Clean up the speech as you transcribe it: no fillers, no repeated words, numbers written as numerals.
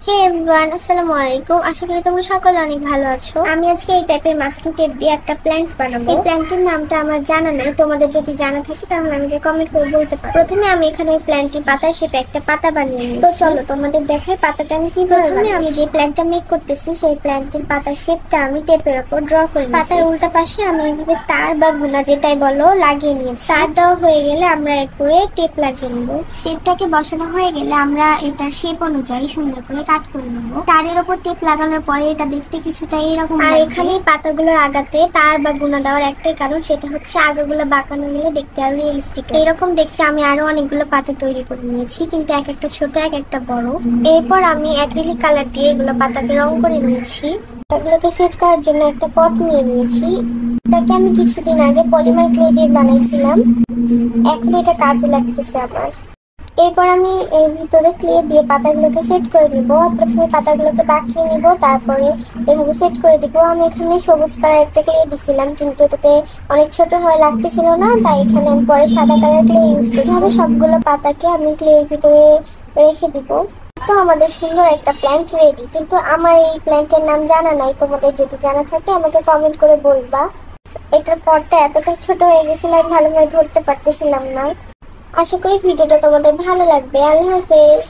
হে everyone, আসসালামু আলাইকুম। আশা করি তোমরা সকলে অনেক ভালো আছো। আমি আজকে এই টাইপের মাস্কিং টেপ দিয়ে একটা প্ল্যান্ট বানাবো। এই প্ল্যান্টের নামটা আমার জানা নাই, তোমাদের যদি জানা থাকে তাহলে আমাকে কমেন্ট করে বলতে পারো। প্রথমে আমি এখানে ওই প্ল্যান্টের পাতার শেপে একটা পাতা বানিয়ে নিই। তো চলো তোমাদের দেখাই পাতাটা আমি কিভাবে প্রথমে আমি যে প্ল্যান্টটা মেক করতেছি সেই প্ল্যান্টের পাতার শেপটা আমি টেপের উপর ড্র করে নিয়েছি। পাতার উল্টা পাশে আমি এইভাবে তার বা গুনা যেটাই বলো লাগিয়ে নিয়েছি। তার দেওয়া হয়ে গেলে আমরা এরপরে টেপ লাগিয়ে নেব। টেপটাকে বসানো হয়ে গেলে আমরা এটার শেপ অনুযায়ী সুন্দর করে কাট করে নেব। তারের উপর টেপ লাগানোর পরে এটা দেখতে কিছুটা এরকম। আর এখানে পাতাগুলোর আগাতে তার বা গুনা দেওয়ার একটাই কারণ, সেটা হচ্ছে আগাগুলো বাঁকানো গেলে দেখতে আরো রিয়েলিস্টিক। এরকম দেখতে আমি আরো অনেকগুলো পাতা তৈরি করে নিয়েছি, কিন্তু এক একটা ছোট এক একটা বড়। এরপর আমি অ্যাক্রিলিক কালার দিয়ে এগুলো পাতাকে রং করে নিয়েছি। এগুলোকে সেট করার জন্য একটা পট নিয়ে নিয়েছি। এটাকে আমি কিছুদিন আগে পলিমার ক্লে দিয়ে বানাইছিলাম, এখন এটা কাজে লাগতেছে আমার। এরপর আমি এর ভিতরে ক্লে দিয়ে পাতাগুলোকে সেট করে নিব। প্রথমে পাতাগুলোকে বাঁকিয়ে নিব, তারপরে এভাবে সেট করে দিব। আমি এখানে সবুজ কালার একটা ক্লে দিছিলাম, কিন্তু এটাতে অনেক ছোট হয়ে লাগতেছিল না, তাই এখানে আমি পরে সাদা কালার ক্লে ইউজ করি। এভাবে সবগুলো পাতাকে আমি ক্লের ভিতরে রেখে দিব। তো আমাদের সুন্দর একটা প্ল্যান্ট রেডি, কিন্তু আমার এই প্ল্যান্টের নাম জানা নাই। তোমাদের যদি জানা থাকে আমাকে কমেন্ট করে বলবা। এটার পরটা এতটা ছোট হয়ে গেছিল আমি ভালোভাবে ধরতে পারতেছিলাম না। আশা করি ভিডিওটা তোমাদের ভালো লাগবে। আল্লাহ হাফেজ।